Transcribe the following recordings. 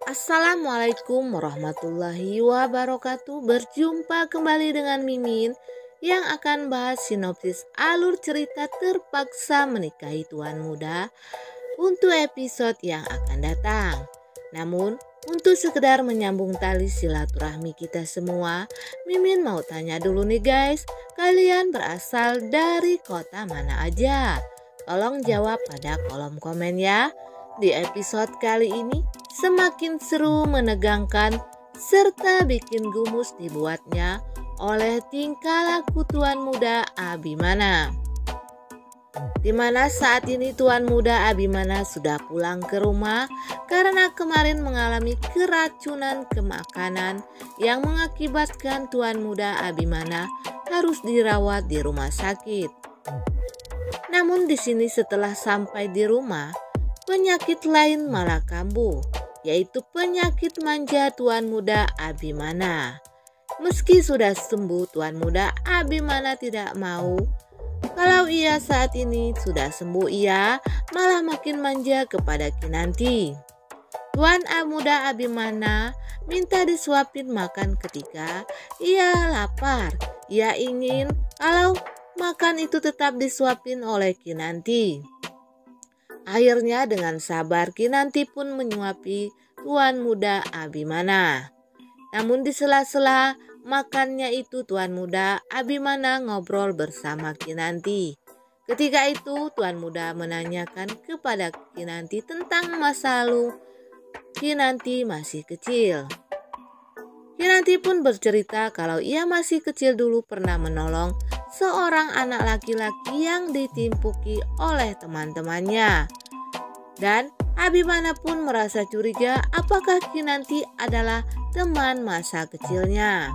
Assalamualaikum warahmatullahi wabarakatuh. Berjumpa kembali dengan Mimin yang akan bahas sinopsis alur cerita Terpaksa Menikahi Tuan Muda untuk episode yang akan datang. Namun, untuk sekedar menyambung tali silaturahmi kita semua, Mimin mau tanya dulu nih guys, kalian berasal dari kota mana aja? Tolong jawab pada kolom komen ya. Di episode kali ini semakin seru, menegangkan, serta bikin gumus dibuatnya oleh tingkah laku Tuan Muda Abimana. Dimana saat ini Tuan Muda Abimana sudah pulang ke rumah karena kemarin mengalami keracunan ke makanan yang mengakibatkan Tuan Muda Abimana harus dirawat di rumah sakit. Namun di sini setelah sampai di rumah, penyakit lain malah kambuh, yaitu penyakit manja Tuan Muda Abimana. Meski sudah sembuh, Tuan Muda Abimana tidak mau. Kalau ia saat ini sudah sembuh, ia malah makin manja kepada Kinanti. Tuan Muda Abimana minta disuapin makan ketika ia lapar. Ia ingin kalau makan itu tetap disuapin oleh Kinanti. Akhirnya dengan sabar Kinanti pun menyuapi Tuan Muda Abimana. Namun di sela-sela makannya itu Tuan Muda Abimana ngobrol bersama Kinanti. Ketika itu Tuan Muda menanyakan kepada Kinanti tentang masa lalu Kinanti masih kecil. Kinanti pun bercerita kalau ia masih kecil dulu pernah menolong seorang anak laki-laki yang ditimpuki oleh teman-temannya. Dan Abimana pun merasa curiga apakah Kinanti adalah teman masa kecilnya.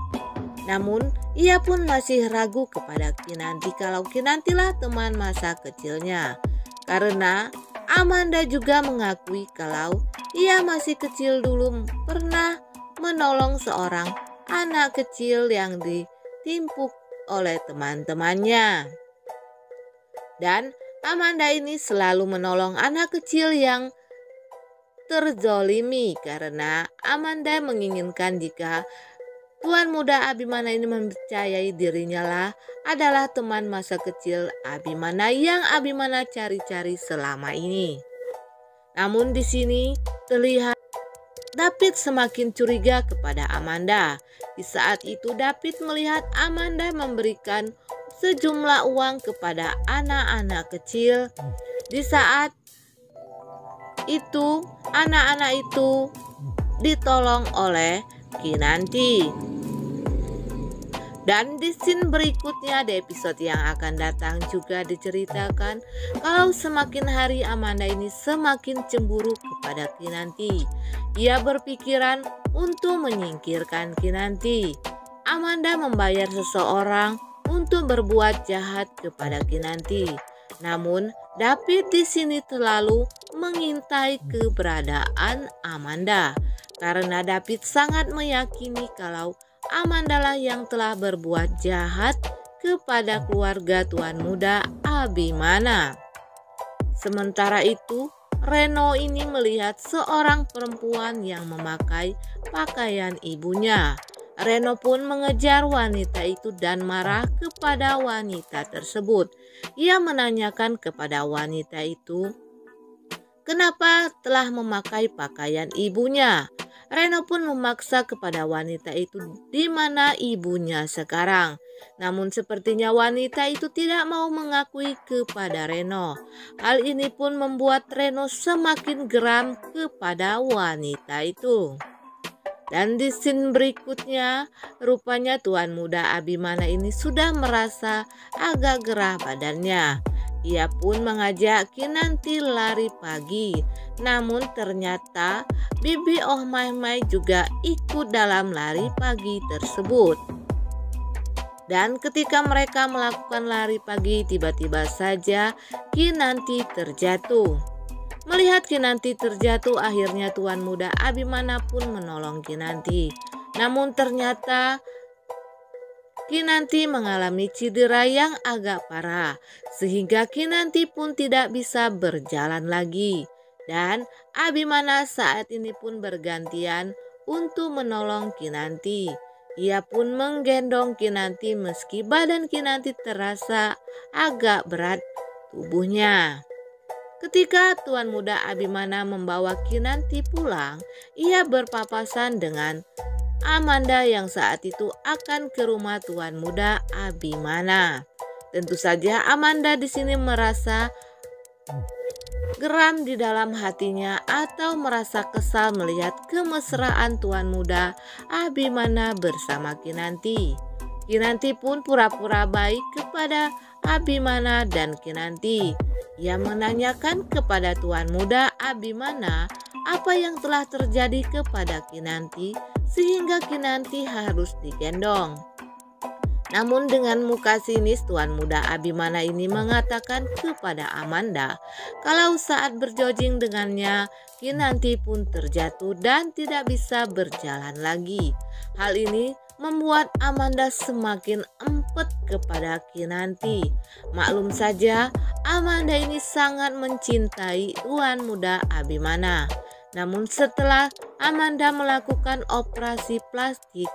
Namun ia pun masih ragu kepada Kinanti kalau Kinantilah teman masa kecilnya. Karena Amanda juga mengakui kalau ia masih kecil dulu pernah menolong seorang anak kecil yang ditimpuk oleh teman-temannya. Dan Amanda ini selalu menolong anak kecil yang terzolimi karena Amanda menginginkan jika Tuan Muda Abimana ini mempercayai dirinya lah adalah teman masa kecil Abimana yang Abimana cari-cari selama ini. Namun di sini terlihat David semakin curiga kepada Amanda. Di saat itu David melihat Amanda memberikan sejumlah uang kepada anak-anak kecil. Di saat itu anak-anak itu ditolong oleh Kinanti. Dan di scene berikutnya di episode yang akan datang juga diceritakan kalau semakin hari Amanda ini semakin cemburu kepada Kinanti. Ia berpikiran untuk menyingkirkan Kinanti. Amanda membayar seseorang untuk berbuat jahat kepada Kinanti. Namun David di sini terlalu mengintai keberadaan Amanda karena David sangat meyakini kalau Amanda lah yang telah berbuat jahat kepada keluarga Tuan Muda Abimana. Sementara itu, Reno ini melihat seorang perempuan yang memakai pakaian ibunya. Reno pun mengejar wanita itu dan marah kepada wanita tersebut. Ia menanyakan kepada wanita itu kenapa telah memakai pakaian ibunya. Reno pun memaksa kepada wanita itu di mana ibunya sekarang. Namun sepertinya wanita itu tidak mau mengakui kepada Reno. Hal ini pun membuat Reno semakin geram kepada wanita itu. Dan di scene berikutnya, rupanya Tuan Muda Abimana ini sudah merasa agak gerah badannya. Ia pun mengajak Kinanti lari pagi. Namun ternyata Bibi Oh Mai Mai juga ikut dalam lari pagi tersebut. Dan ketika mereka melakukan lari pagi, tiba-tiba saja Kinanti terjatuh. Melihat Kinanti terjatuh, akhirnya Tuan Muda Abimana pun menolong Kinanti. Namun ternyata Kinanti mengalami cedera yang agak parah, sehingga Kinanti pun tidak bisa berjalan lagi. Dan Abimana saat ini pun bergantian untuk menolong Kinanti. Ia pun menggendong Kinanti meski badan Kinanti terasa agak berat tubuhnya. Ketika Tuan Muda Abimana membawa Kinanti pulang, ia berpapasan dengan Amanda yang saat itu akan ke rumah Tuan Muda Abimana. Tentu saja Amanda di sini merasa geram di dalam hatinya atau merasa kesal melihat kemesraan Tuan Muda Abimana bersama Kinanti. Kinanti pun pura-pura baik kepada Abimana dan Kinanti. Ia menanyakan kepada Tuan Muda Abimana apa yang telah terjadi kepada Kinanti sehingga Kinanti harus digendong. Namun dengan muka sinis Tuan Muda Abimana ini mengatakan kepada Amanda kalau saat berjojing dengannya Kinanti pun terjatuh dan tidak bisa berjalan lagi. Hal ini membuat Amanda semakin empet kepada Kinanti. Maklum saja Amanda ini sangat mencintai Tuan Muda Abimana. Namun setelah Amanda melakukan operasi plastik,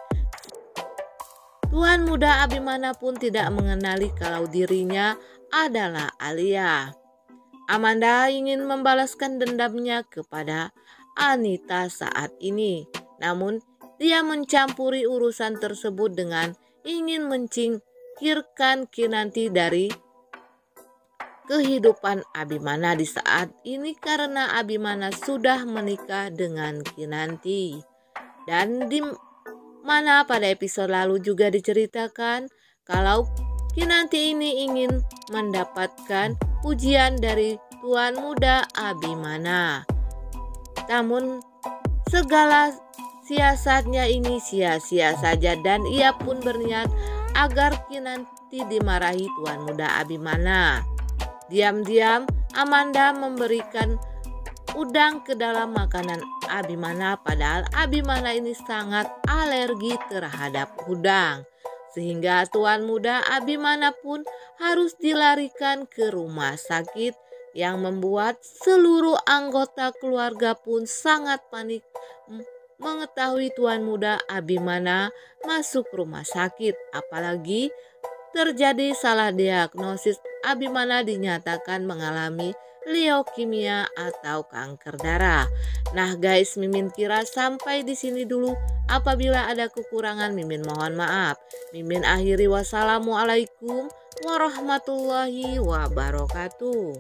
Tuan Muda Abimana pun tidak mengenali kalau dirinya adalah Alia. Amanda ingin membalaskan dendamnya kepada Anita saat ini. Namun dia mencampuri urusan tersebut dengan ingin menyingkirkan Kinanti dari kehidupan Abimana di saat ini karena Abimana sudah menikah dengan Kinanti. Dan di mana pada episode lalu juga diceritakan kalau Kinanti ini ingin mendapatkan pujian dari Tuan Muda Abimana. Namun segala siasatnya ini sia-sia saja dan ia pun berniat agar Kinanti dimarahi Tuan Muda Abimana. Diam-diam Amanda memberikan udang ke dalam makanan Abimana padahal Abimana ini sangat alergi terhadap udang. Sehingga Tuan Muda Abimana pun harus dilarikan ke rumah sakit yang membuat seluruh anggota keluarga pun sangat panik mengetahui Tuan Muda Abimana masuk rumah sakit. Apalagi terjadi salah diagnosis, Abimana dinyatakan mengalami leukemia atau kanker darah. Nah guys, Mimin kira sampai di sini dulu. Apabila ada kekurangan Mimin mohon maaf. Mimin akhiri wassalamualaikum warahmatullahi wabarakatuh.